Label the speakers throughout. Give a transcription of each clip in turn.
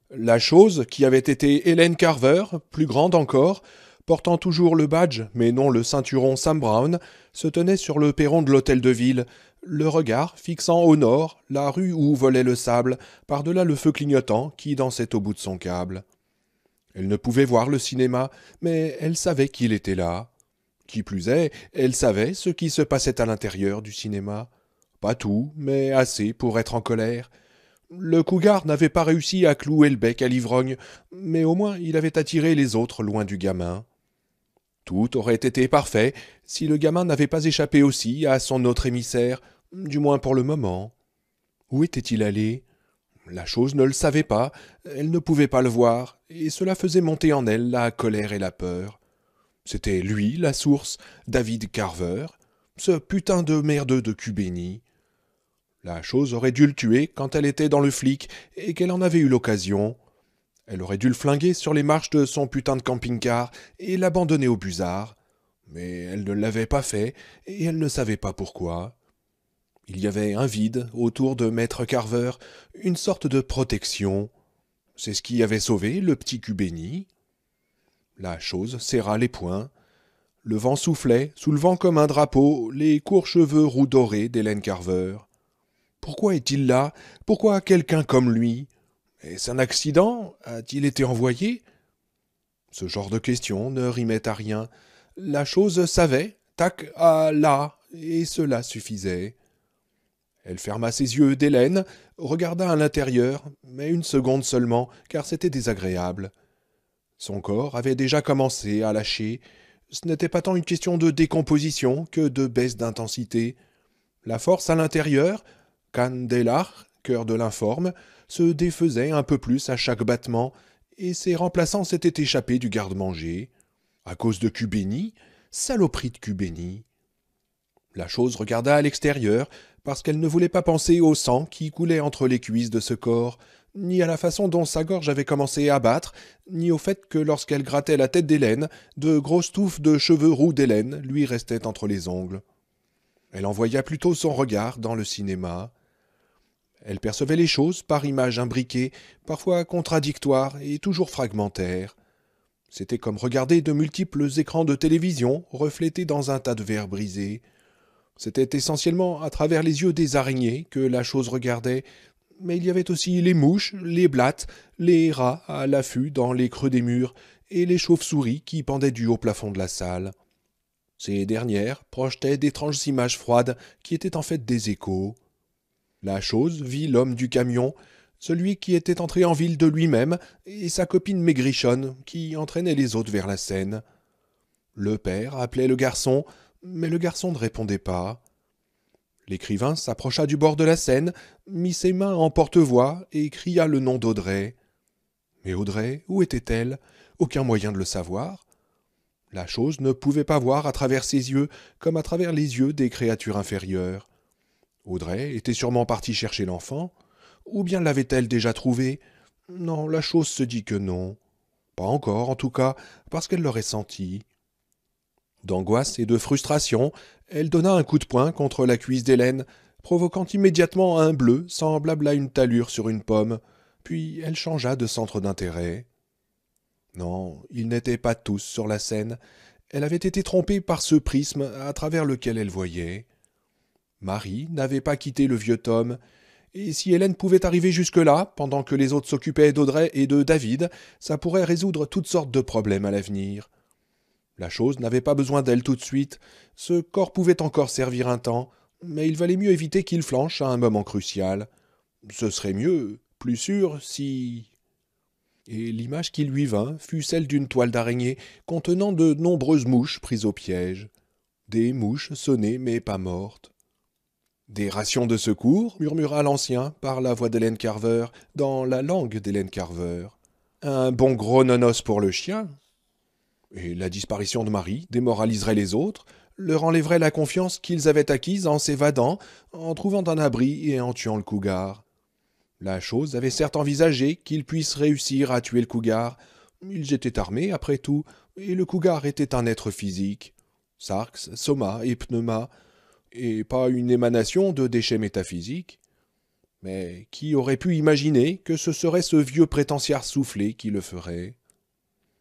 Speaker 1: La chose, qui avait été Hélène Carver, plus grande encore, portant toujours le badge, mais non le ceinturon Sam Brown, se tenait sur le perron de l'hôtel de ville, le regard fixant au nord la rue où volait le sable, par-delà le feu clignotant qui dansait au bout de son câble. Elle ne pouvait voir le cinéma, mais elle savait qu'il était là. Qui plus est, elle savait ce qui se passait à l'intérieur du cinéma. Pas tout, mais assez pour être en colère. Le cougar n'avait pas réussi à clouer le bec à l'ivrogne, mais au moins il avait attiré les autres loin du gamin. Tout aurait été parfait si le gamin n'avait pas échappé aussi à son autre émissaire, du moins pour le moment. Où était-il allé? La chose ne le savait pas, elle ne pouvait pas le voir, et cela faisait monter en elle la colère et la peur. C'était lui, la source, David Carver, ce putain de merdeux de Cubéni. La chose aurait dû le tuer quand elle était dans le flic et qu'elle en avait eu l'occasion. Elle aurait dû le flinguer sur les marches de son putain de camping-car et l'abandonner au busard. Mais elle ne l'avait pas fait et elle ne savait pas pourquoi. Il y avait un vide autour de Maître Carver, une sorte de protection. C'est ce qui avait sauvé le petit Cubéni. La chose serra les poings. Le vent soufflait, soulevant comme un drapeau les courts cheveux roux dorés d'Hélène Carver. Pourquoi est-il là? Pourquoi quelqu'un comme lui? Est-ce un accident? A-t-il été envoyé? Ce genre de questions ne rimait à rien. La chose savait, tac, ah là, et cela suffisait. Elle ferma ses yeux d'Hélène, regarda à l'intérieur, mais une seconde seulement, car c'était désagréable. Son corps avait déjà commencé à lâcher. Ce n'était pas tant une question de décomposition que de baisse d'intensité. La force à l'intérieur, Candelar, cœur de l'informe, se défaisait un peu plus à chaque battement, et ses remplaçants s'étaient échappés du garde-manger. À cause de Cubéni, saloperie de Cubéni. La chose regarda à l'extérieur, parce qu'elle ne voulait pas penser au sang qui coulait entre les cuisses de ce corps, ni à la façon dont sa gorge avait commencé à battre, ni au fait que lorsqu'elle grattait la tête d'Hélène, de grosses touffes de cheveux roux d'Hélène lui restaient entre les ongles. Elle envoya plutôt son regard dans le cinéma. Elle percevait les choses par images imbriquées, parfois contradictoires et toujours fragmentaires. C'était comme regarder de multiples écrans de télévision reflétés dans un tas de verres brisés. C'était essentiellement à travers les yeux des araignées que la chose regardait, mais il y avait aussi les mouches, les blattes, les rats à l'affût dans les creux des murs, et les chauves-souris qui pendaient du haut plafond de la salle. Ces dernières projetaient d'étranges images froides qui étaient en fait des échos. La chose vit l'homme du camion, celui qui était entré en ville de lui-même, et sa copine maigrichonne, qui entraînait les autres vers la Seine. Le père appelait le garçon, mais le garçon ne répondait pas. L'écrivain s'approcha du bord de la Seine, mit ses mains en porte-voix et cria le nom d'Audrey. Mais Audrey, où était-elle? Aucun moyen de le savoir. La chose ne pouvait pas voir à travers ses yeux comme à travers les yeux des créatures inférieures. Audrey était sûrement partie chercher l'enfant. Ou bien l'avait-elle déjà trouvé? Non, la chose se dit que non. Pas encore, en tout cas, parce qu'elle l'aurait senti. D'angoisse et de frustration, elle donna un coup de poing contre la cuisse d'Hélène, provoquant immédiatement un bleu semblable à une talure sur une pomme, puis elle changea de centre d'intérêt. Non, ils n'étaient pas tous sur la scène. Elle avait été trompée par ce prisme à travers lequel elle voyait. Marie n'avait pas quitté le vieux Tom, et si Hélène pouvait arriver jusque-là, pendant que les autres s'occupaient d'Audrey et de David, ça pourrait résoudre toutes sortes de problèmes à l'avenir. La chose n'avait pas besoin d'elle tout de suite, ce corps pouvait encore servir un temps, mais il valait mieux éviter qu'il flanche à un moment crucial. Ce serait mieux, plus sûr, si... Et l'image qui lui vint fut celle d'une toile d'araignée contenant de nombreuses mouches prises au piège. Des mouches sonnées mais pas mortes. Des rations de secours, murmura l'ancien par la voix d'Hélène Carver, dans la langue d'Hélène Carver. Un bon gros nonos pour le chien. Et la disparition de Marie démoraliserait les autres, leur enlèverait la confiance qu'ils avaient acquise en s'évadant, en trouvant un abri et en tuant le cougar. La chose avait certes envisagé qu'ils puissent réussir à tuer le cougar. Ils étaient armés, après tout, et le cougar était un être physique. Sarx, soma et pneuma, et pas une émanation de déchets métaphysiques. Mais qui aurait pu imaginer que ce serait ce vieux prétentiaire soufflé qui le ferait?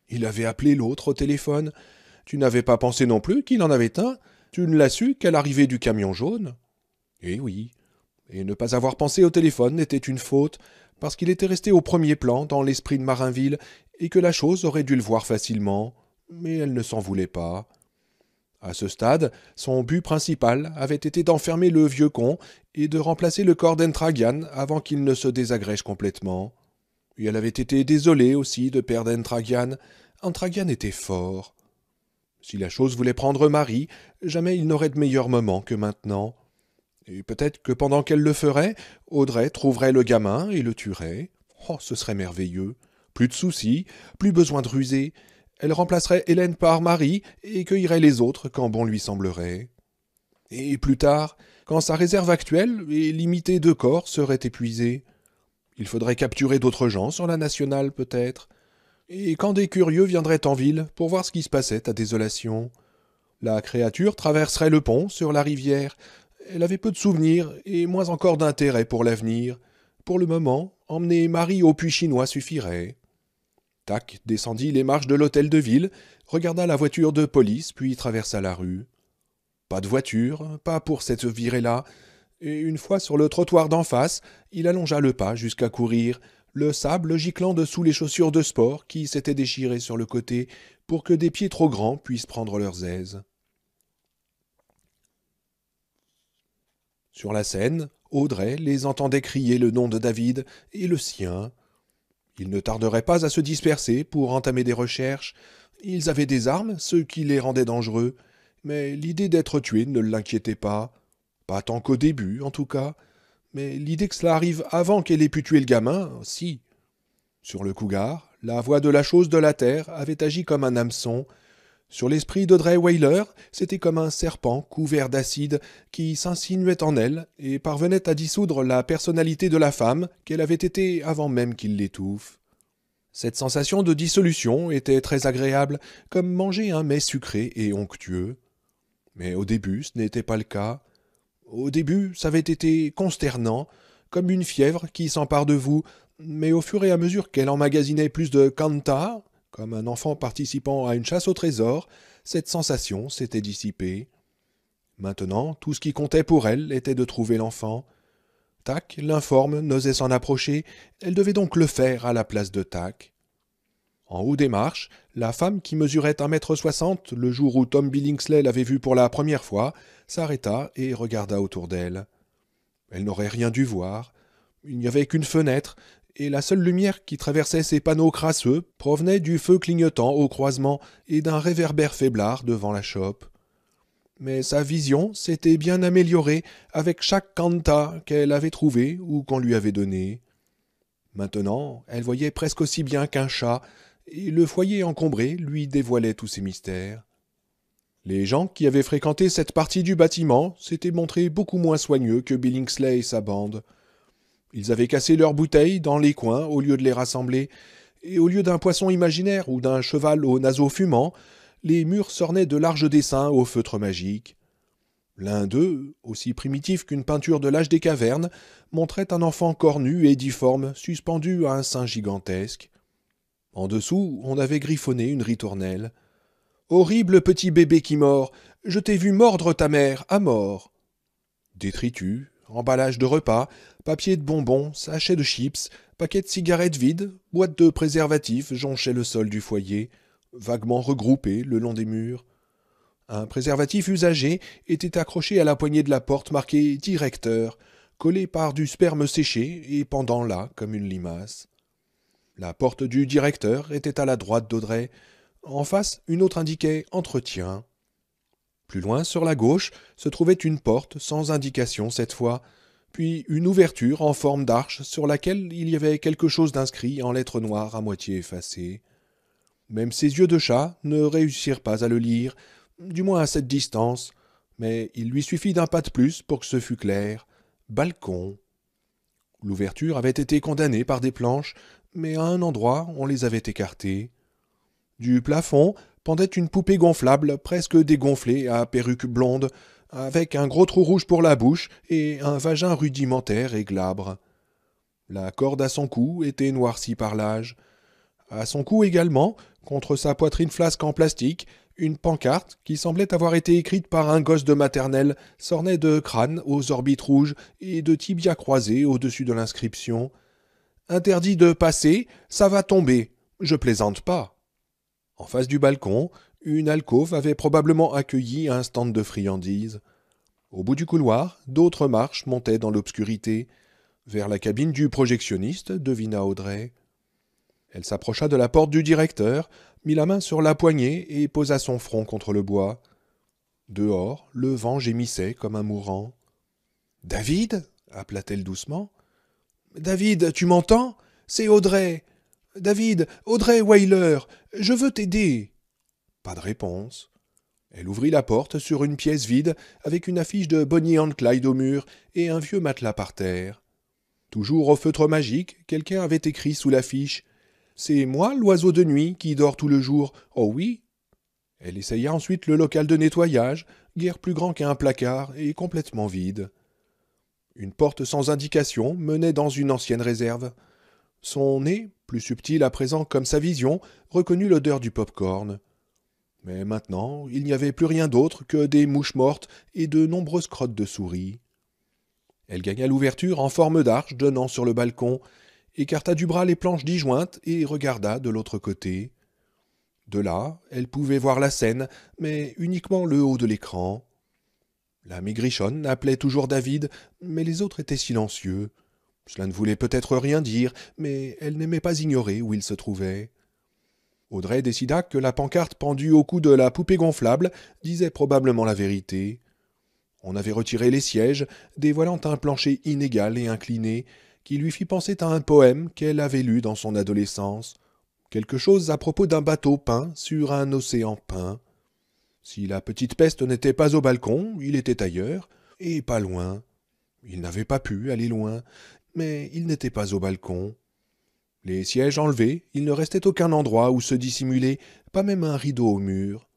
Speaker 1: Il avait appelé l'autre au téléphone. Tu n'avais pas pensé non plus qu'il en avait un? Tu ne l'as su qu'à l'arrivée du camion jaune? Eh oui. Et ne pas avoir pensé au téléphone n'était une faute, parce qu'il était resté au premier plan dans l'esprit de Marinville, et que la chose aurait dû le voir facilement. Mais elle ne s'en voulait pas. À ce stade, son but principal avait été d'enfermer le vieux con et de remplacer le corps d'Entragian avant qu'il ne se désagrège complètement. Et elle avait été désolée aussi de perdre Entragian. Entragian était fort. Si la chose voulait prendre Marie, jamais il n'aurait de meilleur moment que maintenant. Et peut-être que pendant qu'elle le ferait, Audrey trouverait le gamin et le tuerait. Oh, ce serait merveilleux. Plus de soucis, plus besoin de ruser. Elle remplacerait Hélène par Marie et cueillerait les autres quand bon lui semblerait. Et plus tard, quand sa réserve actuelle et limitée de corps serait épuisée, il faudrait capturer d'autres gens sur la nationale peut-être. Et quand des curieux viendraient en ville pour voir ce qui se passait à Désolation, la créature traverserait le pont sur la rivière. Elle avait peu de souvenirs et moins encore d'intérêt pour l'avenir. Pour le moment, emmener Marie au puits chinois suffirait. Tac descendit les marches de l'hôtel de ville, regarda la voiture de police, puis traversa la rue. Pas de voiture, pas pour cette virée-là, et une fois sur le trottoir d'en face, il allongea le pas jusqu'à courir, le sable giclant dessous les chaussures de sport qui s'étaient déchirées sur le côté pour que des pieds trop grands puissent prendre leurs aises. Sur la scène, Audrey les entendait crier le nom de David et le sien. Ils ne tarderaient pas à se disperser pour entamer des recherches. Ils avaient des armes, ce qui les rendait dangereux, mais l'idée d'être tués ne l'inquiétait pas. Pas tant qu'au début, en tout cas. Mais l'idée que cela arrive avant qu'elle ait pu tuer le gamin, si. Sur le cougar, la voix de la chose de la terre avait agi comme un hameçon. Sur l'esprit d'Audrey Weyler, c'était comme un serpent couvert d'acide qui s'insinuait en elle et parvenait à dissoudre la personnalité de la femme qu'elle avait été avant même qu'il l'étouffe. Cette sensation de dissolution était très agréable, comme manger un mets sucré et onctueux. Mais au début, ce n'était pas le cas. Au début, ça avait été consternant, comme une fièvre qui s'empare de vous, mais au fur et à mesure qu'elle emmagasinait plus de kanta, comme un enfant participant à une chasse au trésor, cette sensation s'était dissipée. Maintenant, tout ce qui comptait pour elle était de trouver l'enfant. Tac, l'informe n'osait s'en approcher, elle devait donc le faire à la place de Tac. En haut des marches, la femme qui mesurait 1,60 m le jour où Tom Billingsley l'avait vue pour la première fois, s'arrêta et regarda autour d'elle. Elle n'aurait rien dû voir. Il n'y avait qu'une fenêtre, et la seule lumière qui traversait ces panneaux crasseux provenait du feu clignotant au croisement et d'un réverbère faiblard devant la chope. Mais sa vision s'était bien améliorée avec chaque kanta qu'elle avait trouvé ou qu'on lui avait donné. Maintenant, elle voyait presque aussi bien qu'un chat, et le foyer encombré lui dévoilait tous ses mystères. Les gens qui avaient fréquenté cette partie du bâtiment s'étaient montrés beaucoup moins soigneux que Billingsley et sa bande. Ils avaient cassé leurs bouteilles dans les coins au lieu de les rassembler, et au lieu d'un poisson imaginaire ou d'un cheval aux naseaux fumants, les murs s'ornaient de larges dessins au feutre magique. L'un d'eux, aussi primitif qu'une peinture de l'âge des cavernes, montrait un enfant cornu et difforme suspendu à un sein gigantesque. En dessous, on avait griffonné une ritournelle. « Horrible petit bébé qui mord, je t'ai vu mordre ta mère à mort !» Détritus, emballage de repas, papier de bonbons, sachets de chips, paquets de cigarettes vides, boîtes de préservatifs jonchaient le sol du foyer, vaguement regroupés le long des murs. Un préservatif usagé était accroché à la poignée de la porte marqué « Directeur », collé par du sperme séché et pendant là comme une limace. La porte du directeur était à la droite d'Audrey. En face, une autre indiquait « Entretien ». Plus loin, sur la gauche, se trouvait une porte, sans indication cette fois, puis une ouverture en forme d'arche sur laquelle il y avait quelque chose d'inscrit en lettres noires à moitié effacées. Même ses yeux de chat ne réussirent pas à le lire, du moins à cette distance, mais il lui suffit d'un pas de plus pour que ce fût clair. Balcon. L'ouverture avait été condamnée par des planches, mais à un endroit on les avait écartées. Du plafond pendait une poupée gonflable presque dégonflée à perruque blonde, avec un gros trou rouge pour la bouche et un vagin rudimentaire et glabre. La corde à son cou était noircie par l'âge. À son cou également, contre sa poitrine flasque en plastique, une pancarte, qui semblait avoir été écrite par un gosse de maternelle, s'ornait de crânes aux orbites rouges et de tibias croisés au-dessus de l'inscription. Interdit de passer, ça va tomber. Je plaisante pas. En face du balcon, une alcôve avait probablement accueilli un stand de friandises. Au bout du couloir, d'autres marches montaient dans l'obscurité. Vers la cabine du projectionniste, devina Audrey. Elle s'approcha de la porte du directeur, mit la main sur la poignée et posa son front contre le bois. Dehors, le vent gémissait comme un mourant. « David » appela-t-elle doucement. « David, tu m'entends? C'est Audrey. David, Audrey Weyler, je veux t'aider. » Pas de réponse. Elle ouvrit la porte sur une pièce vide avec une affiche de Bonnie and Clyde au mur et un vieux matelas par terre. Toujours au feutre magique, quelqu'un avait écrit sous l'affiche « C'est moi l'oiseau de nuit qui dort tout le jour. Oh oui !» Elle essaya ensuite le local de nettoyage, guère plus grand qu'un placard et complètement vide. Une porte sans indication menait dans une ancienne réserve. Son nez, plus subtil à présent comme sa vision, reconnut l'odeur du pop-corn. Mais maintenant, il n'y avait plus rien d'autre que des mouches mortes et de nombreuses crottes de souris. Elle gagna l'ouverture en forme d'arche donnant sur le balcon, écarta du bras les planches disjointes et regarda de l'autre côté. De là, elle pouvait voir la scène, mais uniquement le haut de l'écran. La maigrichonne appelait toujours David, mais les autres étaient silencieux. Cela ne voulait peut-être rien dire, mais elle n'aimait pas ignorer où il se trouvait. Audrey décida que la pancarte pendue au cou de la poupée gonflable disait probablement la vérité. On avait retiré les sièges, dévoilant un plancher inégal et incliné, qui lui fit penser à un poème qu'elle avait lu dans son adolescence. Quelque chose à propos d'un bateau peint sur un océan peint. Si la petite peste n'était pas au balcon, il était ailleurs, et pas loin. Il n'avait pas pu aller loin, mais il n'était pas au balcon. Les sièges enlevés, il ne restait aucun endroit où se dissimuler, pas même un rideau au mur.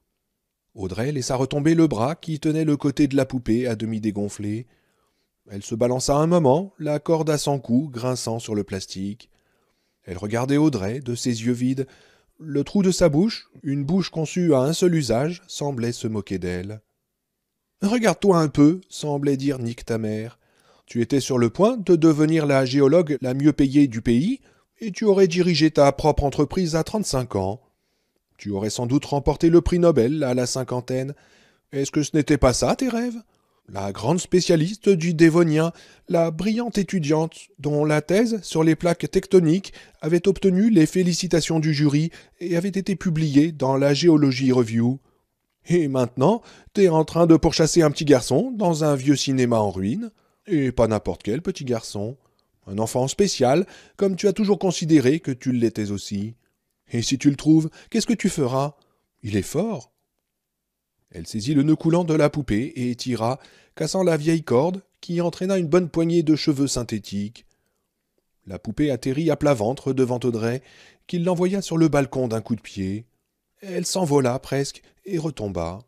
Speaker 1: Audrey laissa retomber le bras qui tenait le côté de la poupée à demi dégonflé. Elle se balança un moment, la corde à son cou grinçant sur le plastique. Elle regardait Audrey de ses yeux vides. Le trou de sa bouche, une bouche conçue à un seul usage, semblait se moquer d'elle. « Regarde-toi un peu, semblait dire Nick ta mère. Tu étais sur le point de devenir la géologue la mieux payée du pays, et tu aurais dirigé ta propre entreprise à 35 ans. Tu aurais sans doute remporté le prix Nobel à la cinquantaine. Est-ce que ce n'était pas ça, tes rêves? La grande spécialiste du Dévonien, la brillante étudiante dont la thèse sur les plaques tectoniques avait obtenu les félicitations du jury et avait été publiée dans la Geology Review. Et maintenant, t'es en train de pourchasser un petit garçon dans un vieux cinéma en ruine. Et pas n'importe quel petit garçon. Un enfant spécial, comme tu as toujours considéré que tu l'étais aussi. Et si tu le trouves, qu'est-ce que tu feras? Il est fort. » Elle saisit le nœud coulant de la poupée et tira, cassant la vieille corde, qui entraîna une bonne poignée de cheveux synthétiques. La poupée atterrit à plat ventre devant Audrey, qui l'envoya sur le balcon d'un coup de pied. Elle s'envola presque et retomba.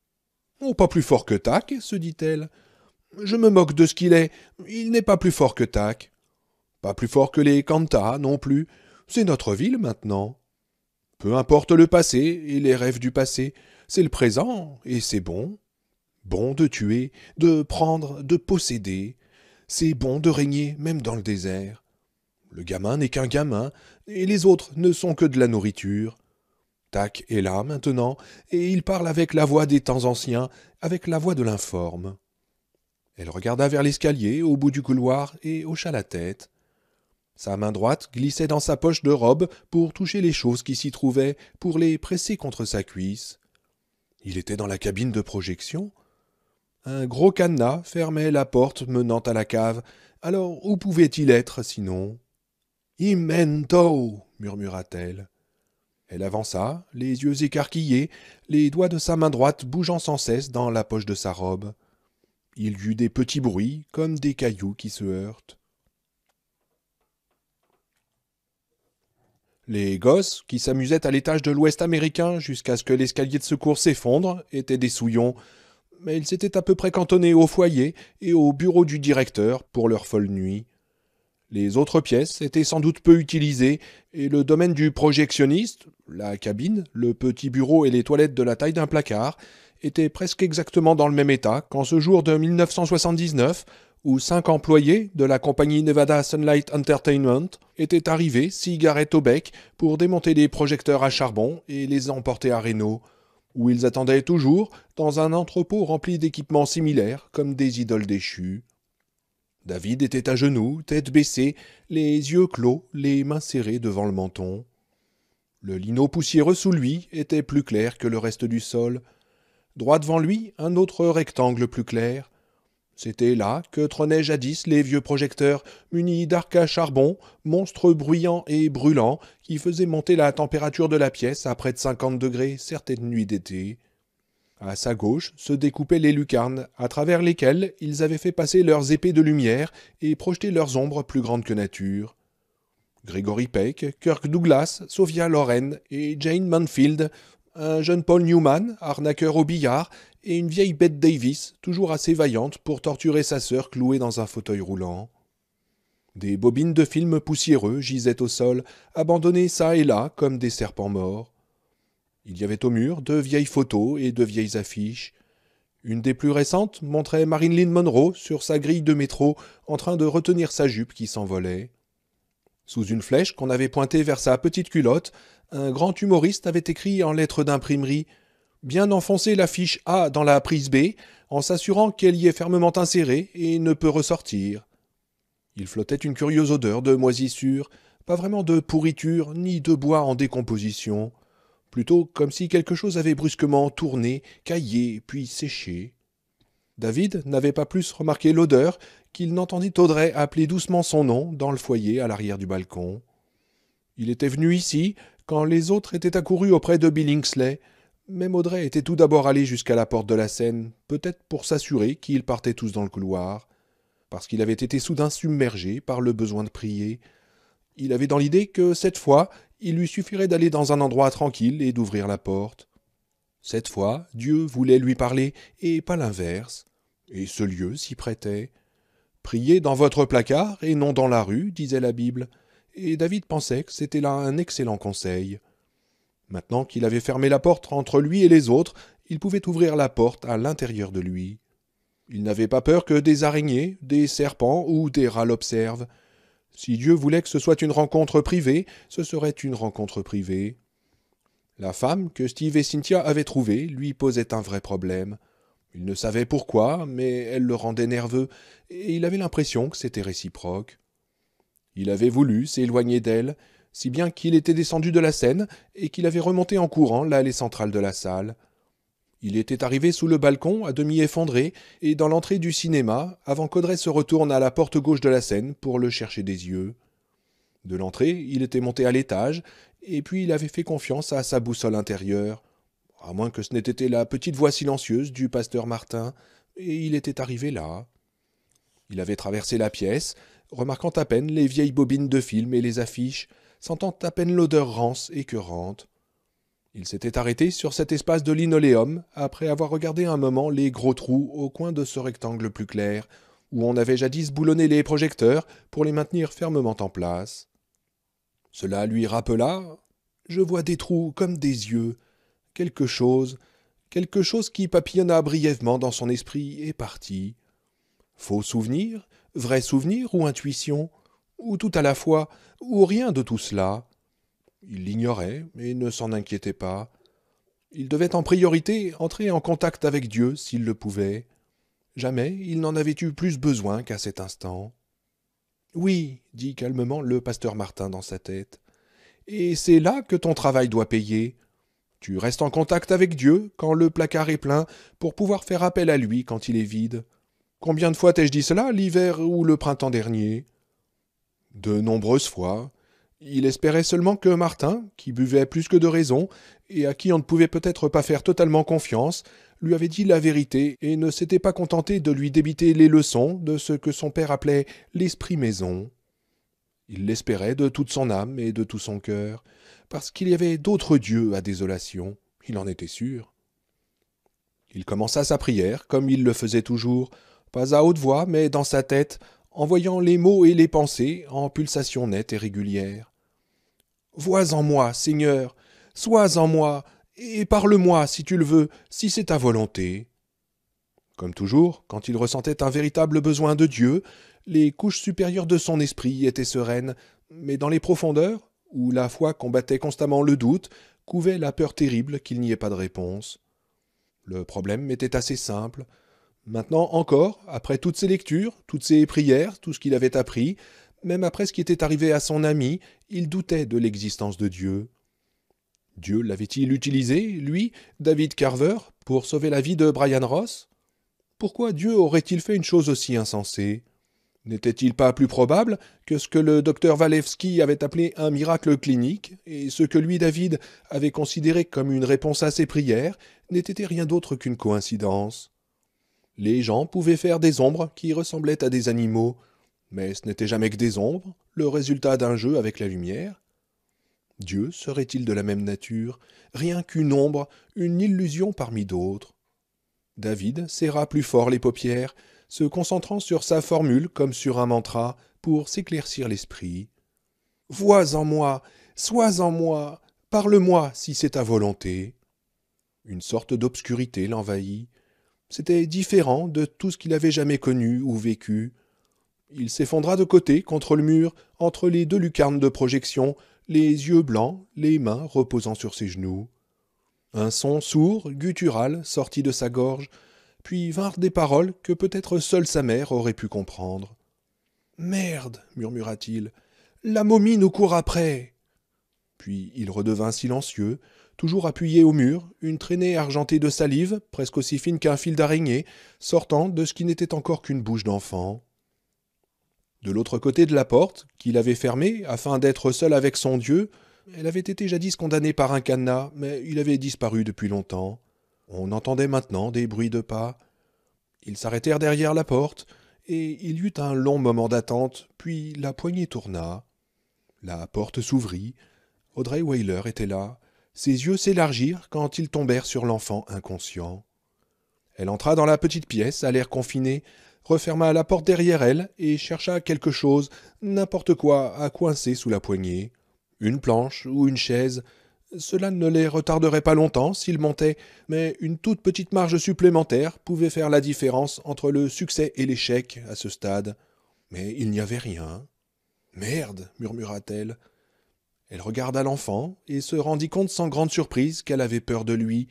Speaker 1: « Oh, pas plus fort que Tac, se dit-elle. Je me moque de ce qu'il est. Il n'est pas plus fort que Tac. Pas plus fort que les Kanta non plus. C'est notre ville maintenant. Peu importe le passé et les rêves du passé, c'est le présent et c'est bon. Bon de tuer, de prendre, de posséder. C'est bon de régner même dans le désert. Le gamin n'est qu'un gamin et les autres ne sont que de la nourriture. Tac est là maintenant et il parle avec la voix des temps anciens, avec la voix de l'informe. » Elle regarda vers l'escalier au bout du couloir et hocha la tête. Sa main droite glissait dans sa poche de robe pour toucher les choses qui s'y trouvaient, pour les presser contre sa cuisse. Il était dans la cabine de projection. Un gros cadenas fermait la porte menant à la cave. Alors où pouvait-il être sinon? « Immento » murmura-t-elle. Elle avança, les yeux écarquillés, les doigts de sa main droite bougeant sans cesse dans la poche de sa robe. Il y eut des petits bruits, comme des cailloux qui se heurtent. Les gosses, qui s'amusaient à l'étage de l'Ouest américain jusqu'à ce que l'escalier de secours s'effondre, étaient des souillons, mais ils s'étaient à peu près cantonnés au foyer et au bureau du directeur pour leur folle nuit. Les autres pièces étaient sans doute peu utilisées, et le domaine du projectionniste, la cabine, le petit bureau et les toilettes de la taille d'un placard, étaient presque exactement dans le même état qu'en ce jour de 1979, où 5 employés de la compagnie Nevada Sunlight Entertainment étaient arrivés, cigarettes au bec, pour démonter les projecteurs à charbon et les emporter à Reno, où ils attendaient toujours dans un entrepôt rempli d'équipements similaires, comme des idoles déchues. David était à genoux, tête baissée, les yeux clos, les mains serrées devant le menton. Le linot poussiéreux sous lui était plus clair que le reste du sol. Droit devant lui, un autre rectangle plus clair. C'était là que trônaient jadis les vieux projecteurs munis d'arcs à charbon, monstres bruyants et brûlants, qui faisaient monter la température de la pièce à près de 50 degrés certaines nuits d'été. À sa gauche se découpaient les lucarnes, à travers lesquelles ils avaient fait passer leurs épées de lumière et projeté leurs ombres plus grandes que nature. Gregory Peck, Kirk Douglas, Sophia Loren et Jane Mansfield, un jeune Paul Newman, arnaqueur au billard, et une vieille Bette Davis, toujours assez vaillante pour torturer sa sœur clouée dans un fauteuil roulant. Des bobines de films poussiéreux gisaient au sol, abandonnées çà et là comme des serpents morts. Il y avait au mur de vieilles photos et de vieilles affiches. Une des plus récentes montrait Marilyn Monroe sur sa grille de métro en train de retenir sa jupe qui s'envolait. Sous une flèche qu'on avait pointée vers sa petite culotte, un grand humoriste avait écrit en lettres d'imprimerie « Bien enfoncer la fiche A dans la prise B, en s'assurant qu'elle y est fermement insérée et ne peut ressortir. » Il flottait une curieuse odeur de moisissure, pas vraiment de pourriture ni de bois en décomposition, plutôt comme si quelque chose avait brusquement tourné, caillé, puis séché. David n'avait pas plus remarqué l'odeur qu'il n'entendit Audrey appeler doucement son nom dans le foyer à l'arrière du balcon. Il était venu ici quand les autres étaient accourus auprès de Billingsley. Même Audrey était tout d'abord allée jusqu'à la porte de la scène, peut-être pour s'assurer qu'ils partaient tous dans le couloir, parce qu'il avait été soudain submergé par le besoin de prier. Il avait dans l'idée que, cette fois, il lui suffirait d'aller dans un endroit tranquille et d'ouvrir la porte. Cette fois, Dieu voulait lui parler, et pas l'inverse. Et ce lieu s'y prêtait. « Priez dans votre placard et non dans la rue », disait la Bible, et David pensait que c'était là un excellent conseil. Maintenant qu'il avait fermé la porte entre lui et les autres, il pouvait ouvrir la porte à l'intérieur de lui. Il n'avait pas peur que des araignées, des serpents ou des rats l'observent. Si Dieu voulait que ce soit une rencontre privée, ce serait une rencontre privée. La femme que Steve et Cynthia avaient trouvée lui posait un vrai problème. Il ne savait pourquoi, mais elle le rendait nerveux, et il avait l'impression que c'était réciproque. Il avait voulu s'éloigner d'elle, si bien qu'il était descendu de la scène et qu'il avait remonté en courant l'allée centrale de la salle. Il était arrivé sous le balcon, à demi effondré, et dans l'entrée du cinéma, avant qu'Audrey se retourne à la porte gauche de la scène pour le chercher des yeux. De l'entrée, il était monté à l'étage, et puis il avait fait confiance à sa boussole intérieure, à moins que ce n'ait été la petite voix silencieuse du pasteur Martin, et il était arrivé là. Il avait traversé la pièce, remarquant à peine les vieilles bobines de films et les affiches, sentant à peine l'odeur rance et écœurante. Il s'était arrêté sur cet espace de linoléum, après avoir regardé un moment les gros trous au coin de ce rectangle plus clair, où on avait jadis boulonné les projecteurs pour les maintenir fermement en place. Cela lui rappela « Je vois des trous comme des yeux. Quelque chose qui papillonna brièvement dans son esprit et partit. Faux souvenir, vrai souvenir ou intuition, ou tout à la fois, ou rien de tout cela. Il l'ignorait et ne s'en inquiétait pas. Il devait en priorité entrer en contact avec Dieu s'il le pouvait. Jamais il n'en avait eu plus besoin qu'à cet instant. « Oui, dit calmement le pasteur Martin dans sa tête, et c'est là que ton travail doit payer. Tu restes en contact avec Dieu quand le placard est plein pour pouvoir faire appel à lui quand il est vide. Combien de fois t'ai-je dit cela, l'hiver ou le printemps dernier ? De nombreuses fois. Il espérait seulement que Martin, qui buvait plus que de raison, et à qui on ne pouvait peut-être pas faire totalement confiance, lui avait dit la vérité et ne s'était pas contenté de lui débiter les leçons de ce que son père appelait l'esprit maison. Il l'espérait de toute son âme et de tout son cœur, parce qu'il y avait d'autres dieux à Désolation, il en était sûr. Il commença sa prière, comme il le faisait toujours, pas à haute voix, mais dans sa tête, envoyant les mots et les pensées en pulsations nettes et régulières. « Vois en moi, Seigneur, sois en moi, et parle-moi, si tu le veux, si c'est ta volonté. » Comme toujours, quand il ressentait un véritable besoin de Dieu, les couches supérieures de son esprit étaient sereines, mais dans les profondeurs, où la foi combattait constamment le doute, couvait la peur terrible qu'il n'y ait pas de réponse. Le problème était assez simple. Maintenant encore, après toutes ses lectures, toutes ses prières, tout ce qu'il avait appris, même après ce qui était arrivé à son ami, il doutait de l'existence de Dieu. Dieu l'avait-il utilisé, lui, David Carver, pour sauver la vie de Brian Ross ? Pourquoi Dieu aurait-il fait une chose aussi insensée ? N'était-il pas plus probable que ce que le docteur Walewski avait appelé un miracle clinique, et ce que lui, David, avait considéré comme une réponse à ses prières, n'était rien d'autre qu'une coïncidence ? Les gens pouvaient faire des ombres qui ressemblaient à des animaux, mais ce n'était jamais que des ombres, le résultat d'un jeu avec la lumière. Dieu serait-il de la même nature, rien qu'une ombre, une illusion parmi d'autres ? David serra plus fort les paupières, se concentrant sur sa formule comme sur un mantra pour s'éclaircir l'esprit. « Vois en moi, sois en moi, parle-moi si c'est ta volonté. » Une sorte d'obscurité l'envahit. C'était différent de tout ce qu'il avait jamais connu ou vécu. Il s'effondra de côté contre le mur, entre les deux lucarnes de projection, les yeux blancs, les mains reposant sur ses genoux. Un son sourd, guttural, sortit de sa gorge, puis vinrent des paroles que peut-être seule sa mère aurait pu comprendre. « Merde !» murmura-t-il. « La momie nous court après !» Puis il redevint silencieux, toujours appuyé au mur, une traînée argentée de salive, presque aussi fine qu'un fil d'araignée, sortant de ce qui n'était encore qu'une bouche d'enfant. De l'autre côté de la porte, qu'il avait fermée afin d'être seul avec son Dieu, elle avait été jadis condamnée par un cadenas, mais il avait disparu depuis longtemps. On entendait maintenant des bruits de pas. Ils s'arrêtèrent derrière la porte, et il y eut un long moment d'attente, puis la poignée tourna. La porte s'ouvrit. Audrey Weyler était là. Ses yeux s'élargirent quand ils tombèrent sur l'enfant inconscient. Elle entra dans la petite pièce, à l'air confiné, referma la porte derrière elle et chercha quelque chose, n'importe quoi, à coincer sous la poignée. Une planche ou une chaise. Cela ne les retarderait pas longtemps s'ils montaient, mais une toute petite marge supplémentaire pouvait faire la différence entre le succès et l'échec à ce stade. Mais il n'y avait rien. « Merde !» murmura-t-elle. Elle regarda l'enfant et se rendit compte sans grande surprise qu'elle avait peur de lui.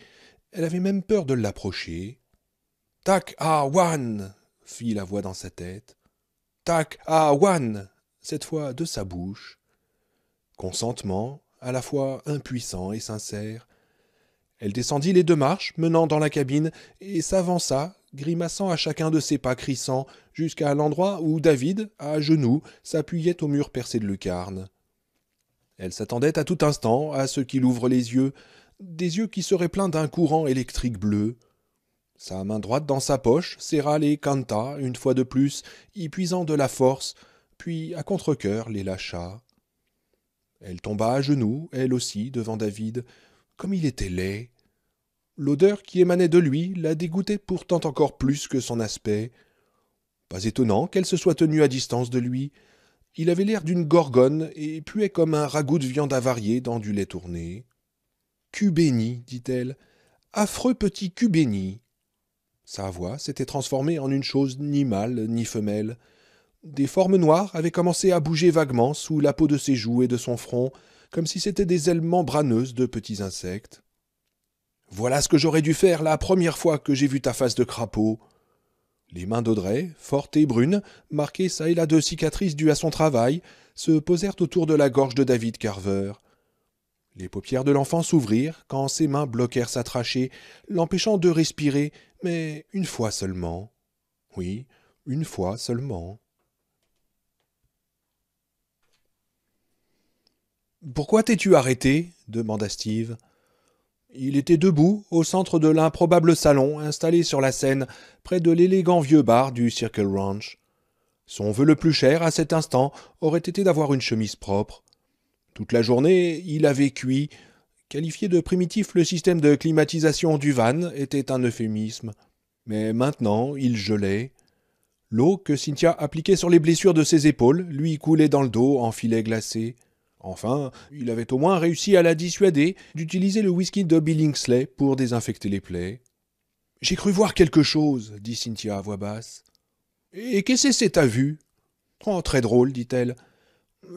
Speaker 1: Elle avait même peur de l'approcher. « Tak ah wan !» fit la voix dans sa tête. « Tak ah wan !» cette fois de sa bouche. Consentement, à la fois impuissant et sincère. Elle descendit les 2 marches menant dans la cabine et s'avança, grimaçant à chacun de ses pas crissants, jusqu'à l'endroit où David, à genoux, s'appuyait au mur percé de lucarnes. Elle s'attendait à tout instant à ce qu'il ouvre les yeux, des yeux qui seraient pleins d'un courant électrique bleu. Sa main droite dans sa poche serra les cantas une fois de plus, y puisant de la force, puis à contre-cœur les lâcha. Elle tomba à genoux, elle aussi, devant David. Comme il était laid. L'odeur qui émanait de lui la dégoûtait pourtant encore plus que son aspect. Pas étonnant qu'elle se soit tenue à distance de lui. Il avait l'air d'une gorgone et puait comme un ragoût de viande avariée dans du lait tourné. « Cul béni !» dit-elle. « Affreux petit cul béni !» Sa voix s'était transformée en une chose ni mâle ni femelle. Des formes noires avaient commencé à bouger vaguement sous la peau de ses joues et de son front, comme si c'étaient des ailes membraneuses de petits insectes. « Voilà ce que j'aurais dû faire la première fois que j'ai vu ta face de crapaud. » Les mains d'Audrey, fortes et brunes, marquées çà et là de cicatrices dues à son travail, se posèrent autour de la gorge de David Carver. Les paupières de l'enfant s'ouvrirent quand ses mains bloquèrent sa trachée, l'empêchant de respirer, mais une fois seulement. Oui, une fois seulement. « Pourquoi t'es-tu arrêté ?» demanda Steve. Il était debout, au centre de l'improbable salon, installé sur la scène, près de l'élégant vieux bar du Circle Ranch. Son vœu le plus cher, à cet instant, aurait été d'avoir une chemise propre. Toute la journée, il avait cuit. Qualifier de primitif le système de climatisation du van était un euphémisme. Mais maintenant, il gelait. L'eau que Cynthia appliquait sur les blessures de ses épaules lui coulait dans le dos en filets glacés. Enfin, il avait au moins réussi à la dissuader d'utiliser le whisky de Billingsley pour désinfecter les plaies. « J'ai cru voir quelque chose, dit Cynthia à voix basse. « Et qu'est-ce que c'est t'as vu ?»« Oh, très drôle, dit-elle. »«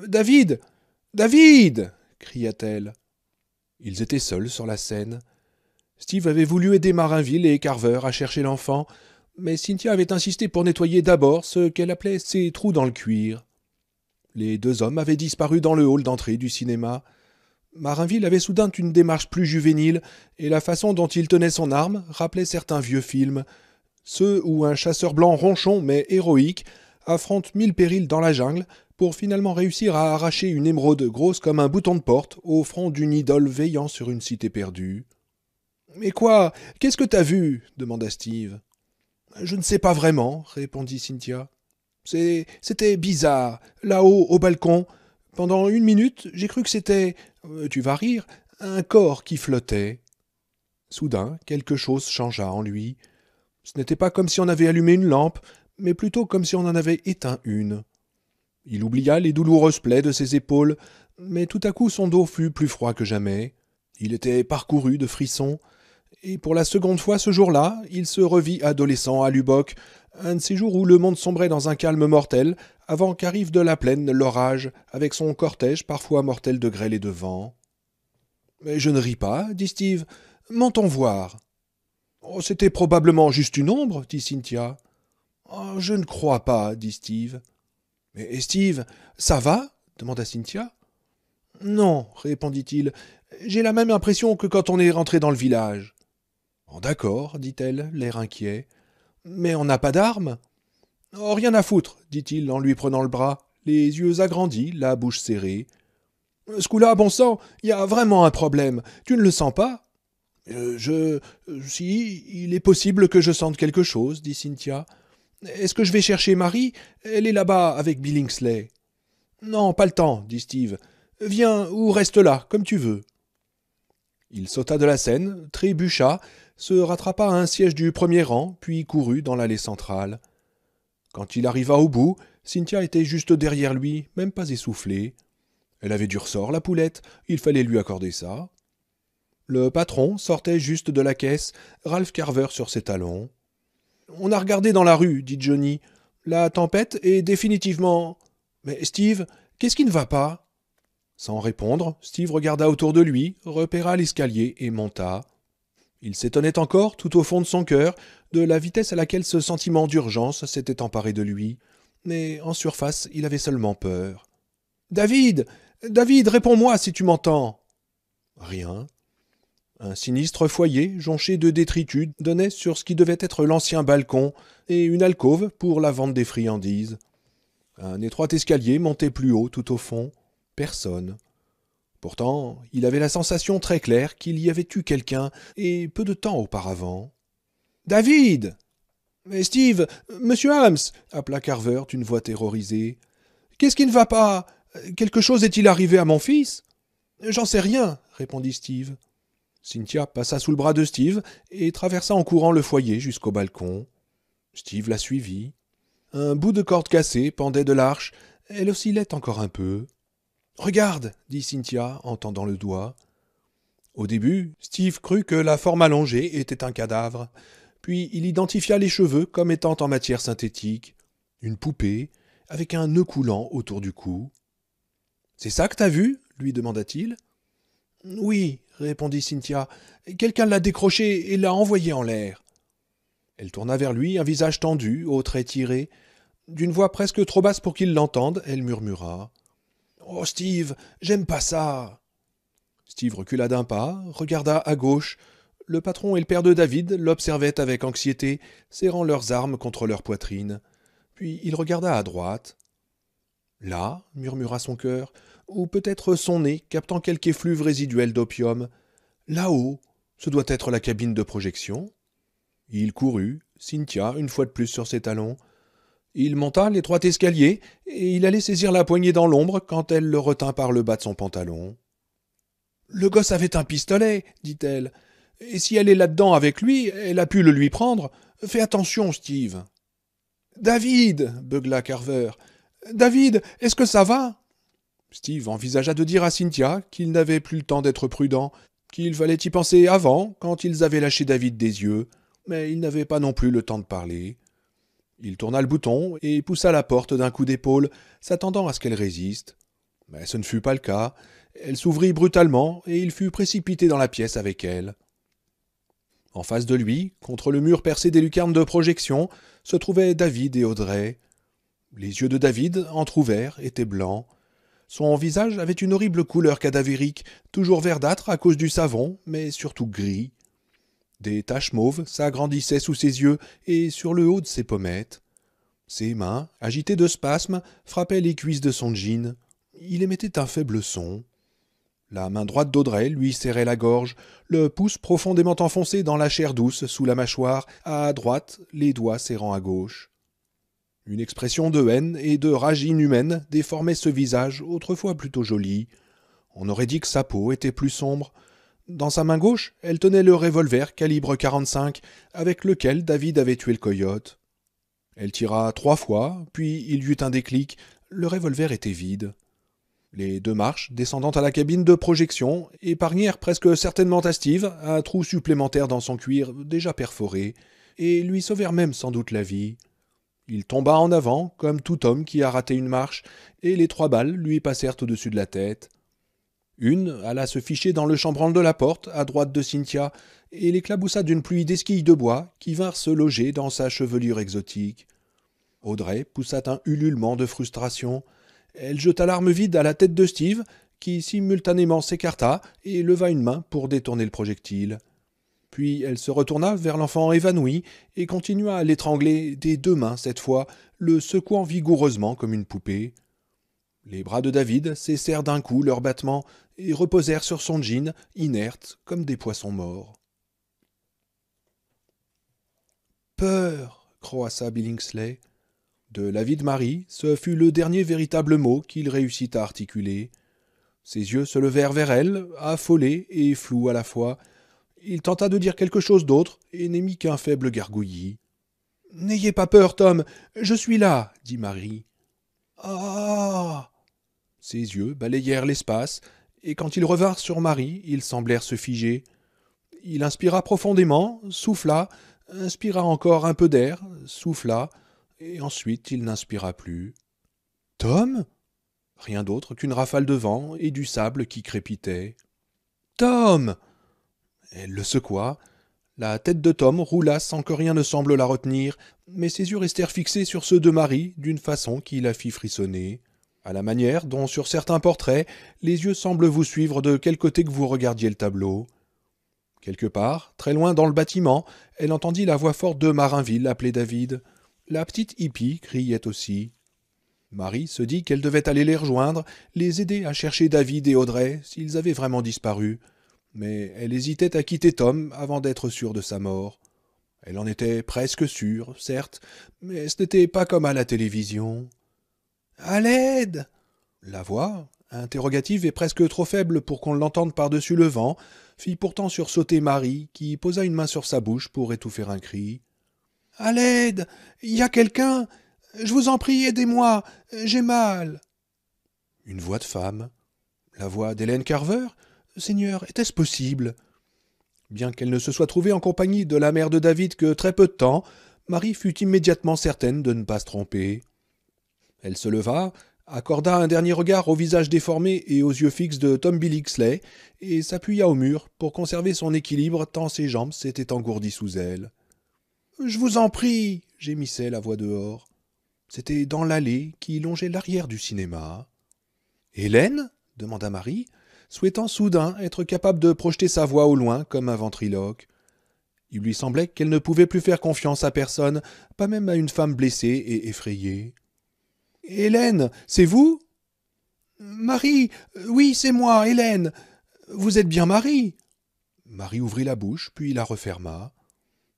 Speaker 1: David David !» cria-t-elle. Ils étaient seuls sur la scène. Steve avait voulu aider Marinville et Carver à chercher l'enfant, mais Cynthia avait insisté pour nettoyer d'abord ce qu'elle appelait ses trous dans le cuir. Les deux hommes avaient disparu dans le hall d'entrée du cinéma. Marinville avait soudain une démarche plus juvénile, et la façon dont il tenait son arme rappelait certains vieux films, ceux où un chasseur blanc ronchon mais héroïque affronte 1000 périls dans la jungle pour finalement réussir à arracher une émeraude grosse comme un bouton de porte au front d'une idole veillant sur une cité perdue. « Mais quoi? Qu'est-ce que t'as vu » demanda Steve. « Je ne sais pas vraiment, » répondit Cynthia. « C'était bizarre, là-haut, au balcon. Pendant 1 minute, j'ai cru que c'était, tu vas rire, un corps qui flottait. » Soudain, quelque chose changea en lui. Ce n'était pas comme si on avait allumé une lampe, mais plutôt comme si on en avait éteint une. Il oublia les douloureuses plaies de ses épaules, mais tout à coup son dos fut plus froid que jamais. Il était parcouru de frissons, et pour la seconde fois ce jour-là, il se revit adolescent à Lubbock, un de ces jours où le monde sombrait dans un calme mortel, avant qu'arrive de la plaine l'orage, avec son cortège parfois mortel de grêle et de vent. « Mais je ne ris pas, dit Steve. Montons voir. »« Oh, c'était probablement juste une ombre, dit Cynthia. »« Oh, je ne crois pas, dit Steve. »« Mais Steve, ça va ?» demanda Cynthia. « Non, répondit-il. J'ai la même impression que quand on est rentré dans le village. »« Oh, d'accord, dit-elle, l'air inquiet. Mais on n'a pas d'armes. »« Oh, rien à foutre, dit-il en lui prenant le bras, les yeux agrandis, la bouche serrée. « Ce coup-là, bon sang, il y a vraiment un problème. Tu ne le sens pas ?»« Si, il est possible que je sente quelque chose, dit Cynthia. Est-ce que je vais chercher Marie? Elle est là-bas avec Billingsley. »« Non, pas le temps, dit Steve. Viens ou reste là, comme tu veux. » Il sauta de la scène, trébucha, se rattrapa à un siège du premier rang, puis courut dans l'allée centrale. Quand il arriva au bout, Cynthia était juste derrière lui, même pas essoufflée. Elle avait du ressort, la poulette, il fallait lui accorder ça. Le patron sortait juste de la caisse, Ralph Carver sur ses talons. « On a regardé dans la rue, dit Johnny. La tempête est définitivement... »« Mais Steve, qu'est-ce qui ne va pas ?» Sans répondre, Steve regarda autour de lui, repéra l'escalier et monta. Il s'étonnait encore, tout au fond de son cœur, de la vitesse à laquelle ce sentiment d'urgence s'était emparé de lui. Mais en surface, il avait seulement peur. « David! David, réponds-moi si tu m'entends !» Rien. Un sinistre foyer, jonché de détritus, donnait sur ce qui devait être l'ancien balcon et une alcôve pour la vente des friandises. Un étroit escalier montait plus haut tout au fond. Personne. Pourtant, il avait la sensation très claire qu'il y avait eu quelqu'un, et peu de temps auparavant. « David !»« Mais Steve, Monsieur Holmes !» appela Carver d'une voix terrorisée. « Qu'est-ce qui ne va pas? Quelque chose est-il arrivé à mon fils ?»« J'en sais rien, » répondit Steve. Cynthia passa sous le bras de Steve et traversa en courant le foyer jusqu'au balcon. Steve la suivit. Un bout de corde cassée pendait de l'arche. Elle oscillait encore un peu. « Regarde !» dit Cynthia en tendant le doigt. Au début, Steve crut que la forme allongée était un cadavre. Puis il identifia les cheveux comme étant en matière synthétique. Une poupée, avec un nœud coulant autour du cou. « C'est ça que t'as vu ?» lui demanda-t-il. « Oui, » répondit Cynthia. « Quelqu'un l'a décroché et l'a envoyé en l'air. » Elle tourna vers lui un visage tendu, aux traits tirés. D'une voix presque trop basse pour qu'il l'entende, elle murmura. « Oh, Steve, j'aime pas ça !» Steve recula d'un pas, regarda à gauche. Le patron et le père de David l'observaient avec anxiété, serrant leurs armes contre leur poitrine. Puis il regarda à droite. « Là, » murmura son cœur, ou peut-être son nez, captant quelque effluve résiduel d'opium. « Là-haut, ce doit être la cabine de projection. » Il courut, Cynthia, une fois de plus sur ses talons. Il monta l'étroit escalier, et il allait saisir la poignée dans l'ombre quand elle le retint par le bas de son pantalon. « Le gosse avait un pistolet, dit-elle. Et si elle est là-dedans avec lui, elle a pu le lui prendre. Fais attention, Steve. » David beugla Carver. David, est-ce que ça va? Steve envisagea de dire à Cynthia qu'il n'avait plus le temps d'être prudent, qu'il fallait y penser avant, quand ils avaient lâché David des yeux, mais il n'avait pas non plus le temps de parler. Il tourna le bouton et poussa la porte d'un coup d'épaule, s'attendant à ce qu'elle résiste. Mais ce ne fut pas le cas. Elle s'ouvrit brutalement et il fut précipité dans la pièce avec elle. En face de lui, contre le mur percé des lucarnes de projection, se trouvaient David et Audrey. Les yeux de David, entr'ouverts, étaient blancs. Son visage avait une horrible couleur cadavérique, toujours verdâtre à cause du savon, mais surtout gris. Des taches mauves s'agrandissaient sous ses yeux et sur le haut de ses pommettes. Ses mains, agitées de spasmes, frappaient les cuisses de son jean. Il émettait un faible son. La main droite d'Audrey lui serrait la gorge, le pouce profondément enfoncé dans la chair douce sous la mâchoire, à droite, les doigts serrant à gauche. Une expression de haine et de rage inhumaine déformait ce visage autrefois plutôt joli. On aurait dit que sa peau était plus sombre. Dans sa main gauche, elle tenait le revolver calibre 45 avec lequel David avait tué le coyote. Elle tira 3 fois, puis il y eut un déclic. Le revolver était vide. Les 2 marches, descendant à la cabine de projection, épargnèrent presque certainement à Steve un trou supplémentaire dans son cuir déjà perforé, et lui sauvèrent même sans doute la vie. Il tomba en avant, comme tout homme qui a raté une marche, et les 3 balles lui passèrent au-dessus de la tête. Une alla se ficher dans le chambranle de la porte, à droite de Cynthia, et l'éclaboussa d'une pluie d'esquilles de bois qui vinrent se loger dans sa chevelure exotique. Audrey poussa un ululement de frustration. Elle jeta l'arme vide à la tête de Steve, qui simultanément s'écarta et leva une main pour détourner le projectile. Puis elle se retourna vers l'enfant évanoui et continua à l'étrangler des 2 mains cette fois, le secouant vigoureusement comme une poupée. Les bras de David cessèrent d'un coup leur battement et reposèrent sur son jean, inertes comme des poissons morts. « Peur !» croassa Billingsley. De la vie de Marie, ce fut le dernier véritable mot qu'il réussit à articuler. Ses yeux se levèrent vers elle, affolés et flous à la fois. Il tenta de dire quelque chose d'autre et n'émit qu'un faible gargouillis. « N'ayez pas peur, Tom, je suis là, dit Marie. « Ah !» Ses yeux balayèrent l'espace, et quand ils revinrent sur Marie, ils semblèrent se figer. Il inspira profondément, souffla, inspira encore un peu d'air, souffla, et ensuite il n'inspira plus. « Tom ?» Rien d'autre qu'une rafale de vent et du sable qui crépitait. « Tom !» Elle le secoua. La tête de Tom roula sans que rien ne semble la retenir, mais ses yeux restèrent fixés sur ceux de Marie d'une façon qui la fit frissonner. À la manière dont, sur certains portraits, les yeux semblent vous suivre de quel côté que vous regardiez le tableau. Quelque part, très loin dans le bâtiment, elle entendit la voix forte de Marinville appeler David. La petite hippie criait aussi. Marie se dit qu'elle devait aller les rejoindre, les aider à chercher David et Audrey s'ils avaient vraiment disparu. Mais elle hésitait à quitter Tom avant d'être sûre de sa mort. Elle en était presque sûre, certes, mais ce n'était pas comme à la télévision. « À l'aide !» La voix, interrogative et presque trop faible pour qu'on l'entende par-dessus le vent, fit pourtant sursauter Marie, qui posa une main sur sa bouche pour étouffer un cri. « À l'aide ! Il y a quelqu'un ! Je vous en prie, aidez-moi ! J'ai mal !» Une voix de femme. La voix d'Hélène Carver ? Seigneur, était-ce possible ? Bien qu'elle ne se soit trouvée en compagnie de la mère de David que très peu de temps, Marie fut immédiatement certaine de ne pas se tromper. Elle se leva, accorda un dernier regard au visage déformé et aux yeux fixes de Tom Billingsley, et s'appuya au mur pour conserver son équilibre tant ses jambes s'étaient engourdies sous elle. « Je vous en prie !» gémissait la voix dehors. C'était dans l'allée qui longeait l'arrière du cinéma. « Hélène ?» demanda Marie, souhaitant soudain être capable de projeter sa voix au loin comme un ventriloque. Il lui semblait qu'elle ne pouvait plus faire confiance à personne, pas même à une femme blessée et effrayée. « Hélène, c'est vous ?»« Marie, oui, c'est moi, Hélène. Vous êtes bien Marie ?» Marie ouvrit la bouche, puis la referma.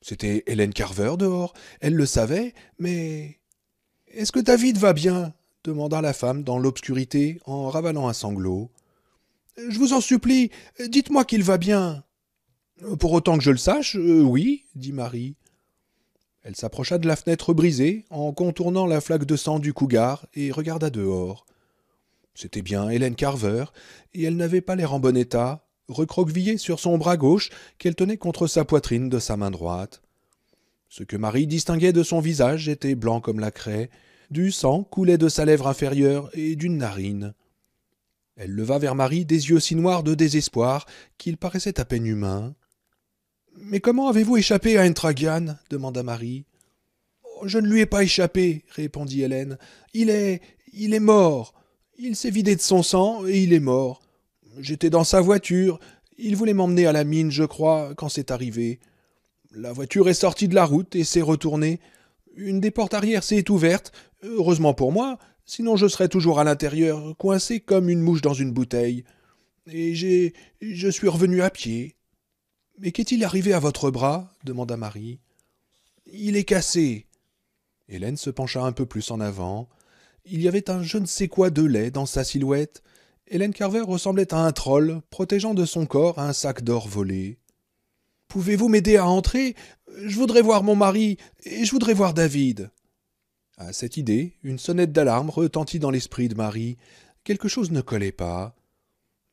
Speaker 1: C'était Hélène Carver dehors, elle le savait, mais... « Est-ce que David va bien ?» demanda la femme dans l'obscurité en ravalant un sanglot. « Je vous en supplie, dites-moi qu'il va bien. »« Pour autant que je le sache, oui, dit Marie. Elle s'approcha de la fenêtre brisée, en contournant la flaque de sang du cougar, et regarda dehors. C'était bien Hélène Carver, et elle n'avait pas l'air en bon état, recroquevillée sur son bras gauche qu'elle tenait contre sa poitrine de sa main droite. Ce que Marie distinguait de son visage était blanc comme la craie, du sang coulait de sa lèvre inférieure et d'une narine. Elle leva vers Marie des yeux si noirs de désespoir qu'ils paraissaient à peine humains. « Mais comment avez-vous échappé à Entragian » demanda Marie. « Je ne lui ai pas échappé, » répondit Hélène. « Il est mort. Il s'est vidé de son sang et il est mort. J'étais dans sa voiture. Il voulait m'emmener à la mine, je crois, quand c'est arrivé. La voiture est sortie de la route et s'est retournée. Une des portes arrière s'est ouverte, heureusement pour moi, sinon je serais toujours à l'intérieur, coincé comme une mouche dans une bouteille. Et je suis revenu à pied. »« Mais qu'est-il arrivé à votre bras » demanda Marie. « Il est cassé. » Hélène se pencha un peu plus en avant. Il y avait un je ne sais quoi de laid dans sa silhouette. Hélène Carver ressemblait à un troll, protégeant de son corps un sac d'or volé. « Pouvez-vous m'aider à entrer ? Je voudrais voir mon mari, et je voudrais voir David. » À cette idée, une sonnette d'alarme retentit dans l'esprit de Marie. Quelque chose ne collait pas.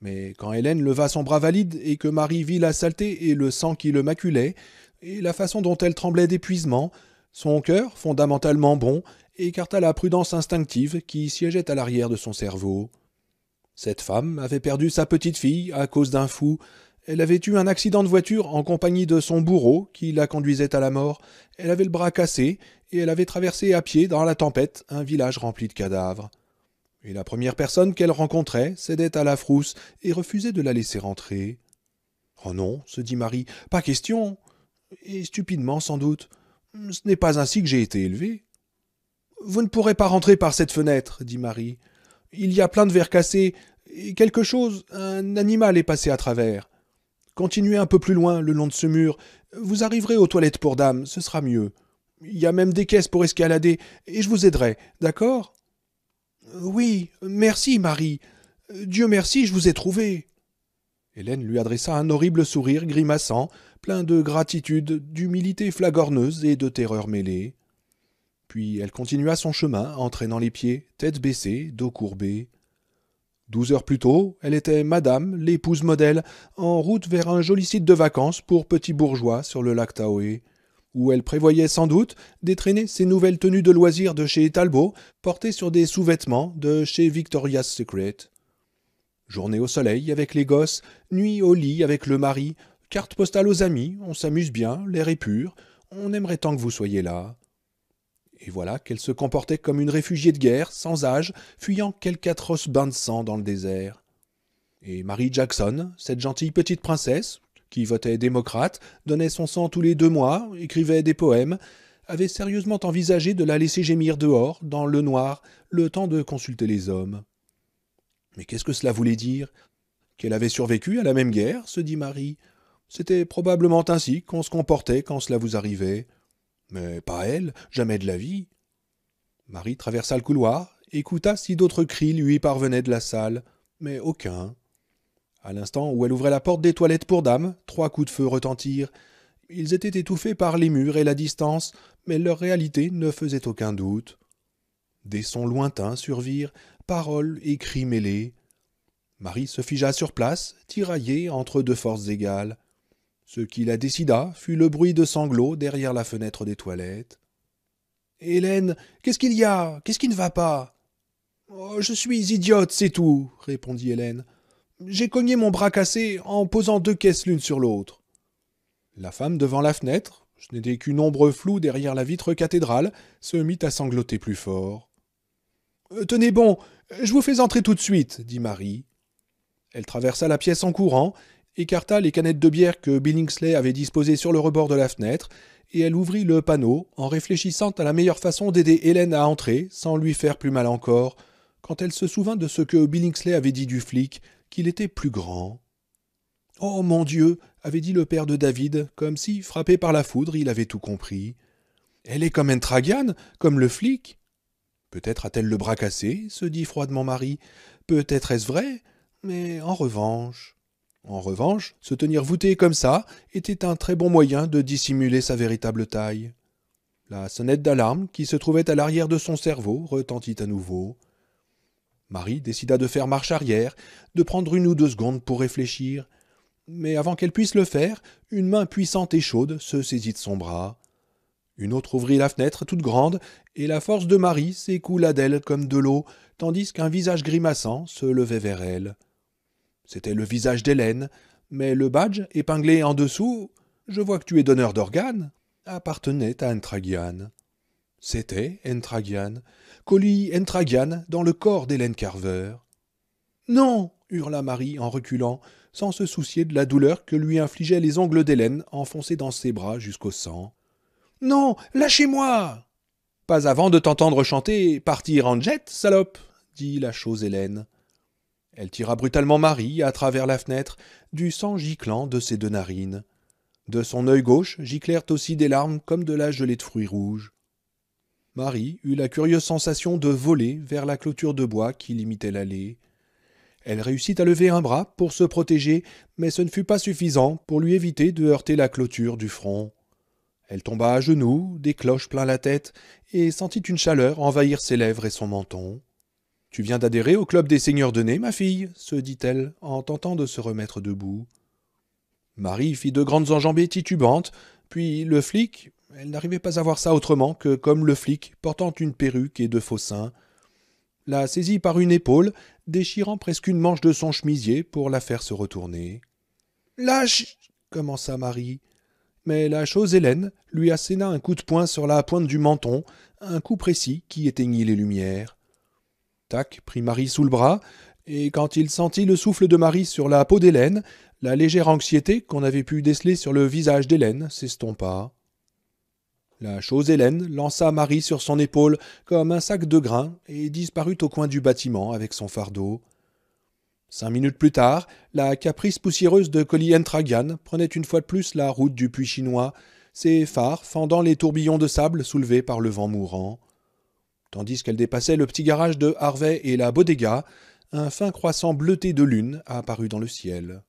Speaker 1: Mais quand Hélène leva son bras valide et que Marie vit la saleté et le sang qui le maculait, et la façon dont elle tremblait d'épuisement, son cœur, fondamentalement bon, écarta la prudence instinctive qui siégeait à l'arrière de son cerveau. Cette femme avait perdu sa petite fille à cause d'un fou. Elle avait eu un accident de voiture en compagnie de son bourreau qui la conduisait à la mort. Elle avait le bras cassé et elle avait traversé à pied dans la tempête un village rempli de cadavres. Et la première personne qu'elle rencontrait cédait à la frousse et refusait de la laisser rentrer. « Oh non, » se dit Marie, « pas question. Et stupidement sans doute. Ce n'est pas ainsi que j'ai été élevée. »« Vous ne pourrez pas rentrer par cette fenêtre, » dit Marie. « Il y a plein de verres cassés, et quelque chose, un animal est passé à travers. Continuez un peu plus loin, le long de ce mur. Vous arriverez aux toilettes pour dames, ce sera mieux. Il y a même des caisses pour escalader, et je vous aiderai, d'accord ? » « Oui, merci, Marie. Dieu merci, je vous ai trouvé. » Hélène lui adressa un horrible sourire grimaçant, plein de gratitude, d'humilité flagorneuse et de terreur mêlée. Puis elle continua son chemin, entraînant les pieds, tête baissée, dos courbé. 12 heures plus tôt, elle était madame, l'épouse modèle, en route vers un joli site de vacances pour petits bourgeois sur le lac Tahoe, où elle prévoyait sans doute d'étraîner ses nouvelles tenues de loisirs de chez Talbot, portées sur des sous-vêtements de chez Victoria's Secret. Journée au soleil avec les gosses, nuit au lit avec le mari, carte postale aux amis, on s'amuse bien, l'air est pur, on aimerait tant que vous soyez là. Et voilà qu'elle se comportait comme une réfugiée de guerre, sans âge, fuyant quelque atroce bain de sang dans le désert. Et Mary Jackson, cette gentille petite princesse, qui votait démocrate, donnait son sang tous les 2 mois, écrivait des poèmes, avait sérieusement envisagé de la laisser gémir dehors, dans le noir, le temps de consulter les hommes. Mais qu'est-ce que cela voulait dire ? Qu'elle avait survécu à la même guerre, se dit Marie. C'était probablement ainsi qu'on se comportait quand cela vous arrivait. Mais pas elle, jamais de la vie. Marie traversa le couloir, écouta si d'autres cris lui parvenaient de la salle, mais aucun. À l'instant où elle ouvrait la porte des toilettes pour dames, 3 coups de feu retentirent. Ils étaient étouffés par les murs et la distance, mais leur réalité ne faisait aucun doute. Des sons lointains survirent, paroles et cris mêlés. Marie se figea sur place, tiraillée entre 2 forces égales. Ce qui la décida fut le bruit de sanglots derrière la fenêtre des toilettes. « Hélène, qu'est-ce qu'il y a ? Qu'est-ce qui ne va pas ?»« Oh, je suis idiote, c'est tout, » répondit Hélène. « J'ai cogné mon bras cassé en posant 2 caisses l'une sur l'autre. » La femme devant la fenêtre, ce n'était qu'une ombre floue derrière la vitre cathédrale, se mit à sangloter plus fort. « Tenez bon, je vous fais entrer tout de suite, » dit Marie. Elle traversa la pièce en courant, écarta les canettes de bière que Billingsley avait disposées sur le rebord de la fenêtre, et elle ouvrit le panneau en réfléchissant à la meilleure façon d'aider Hélène à entrer sans lui faire plus mal encore, quand elle se souvint de ce que Billingsley avait dit du flic, qu'il était plus grand. « Oh mon Dieu !» avait dit le père de David, comme si, frappé par la foudre, il avait tout compris. « Elle est comme Entragian, comme le flic. » Peut-être a-t-elle le bras cassé, se dit froidement Marie. Peut-être est-ce vrai, mais en revanche, se tenir voûté comme ça était un très bon moyen de dissimuler sa véritable taille. La sonnette d'alarme, qui se trouvait à l'arrière de son cerveau, retentit à nouveau. Marie décida de faire marche arrière, de prendre 1 ou 2 secondes pour réfléchir. Mais avant qu'elle puisse le faire, une main puissante et chaude se saisit de son bras. Une autre ouvrit la fenêtre toute grande, et la force de Marie s'écoula d'elle comme de l'eau, tandis qu'un visage grimaçant se levait vers elle. C'était le visage d'Hélène, mais le badge, épinglé en dessous, « Je vois que tu es donneur d'organes », appartenait à Entragian. C'était Entragian, Collie Entragian dans le corps d'Hélène Carver. « Non !» hurla Marie en reculant, sans se soucier de la douleur que lui infligeaient les ongles d'Hélène enfoncés dans ses bras jusqu'au sang. « Non, lâchez-moi !»« Pas avant de t'entendre chanter « Partir en jet, salope !» dit la chose Hélène. Elle tira brutalement Marie à travers la fenêtre, du sang giclant de ses 2 narines. De son œil gauche giclèrent aussi des larmes comme de la gelée de fruits rouges. Marie eut la curieuse sensation de voler vers la clôture de bois qui limitait l'allée. Elle réussit à lever un bras pour se protéger, mais ce ne fut pas suffisant pour lui éviter de heurter la clôture du front. Elle tomba à genoux, des cloches plein la tête, et sentit une chaleur envahir ses lèvres et son menton. « Tu viens d'adhérer au club des seigneurs de nez, ma fille ?» se dit-elle, en tentant de se remettre debout. Marie fit 2 grandes enjambées titubantes, puis le flic, elle n'arrivait pas à voir ça autrement que comme le flic portant une perruque et 2 faux seins, la saisit par une épaule, déchirant presque une manche de son chemisier pour la faire se retourner. « Lâche !» commença Marie. Mais la chose Hélène lui asséna un coup de poing sur la pointe du menton, un coup précis qui éteignit les lumières. Tac prit Marie sous le bras, et quand il sentit le souffle de Marie sur la peau d'Hélène, la légère anxiété qu'on avait pu déceler sur le visage d'Hélène s'estompa. La chose Hélène lança Marie sur son épaule comme un sac de grains et disparut au coin du bâtiment avec son fardeau. 5 minutes plus tard, la caprice poussiéreuse de Collie Entragian prenait une fois de plus la route du puits chinois, ses phares fendant les tourbillons de sable soulevés par le vent mourant. Tandis qu'elle dépassait le petit garage de Harvey et la bodega, un fin croissant bleuté de lune apparut dans le ciel.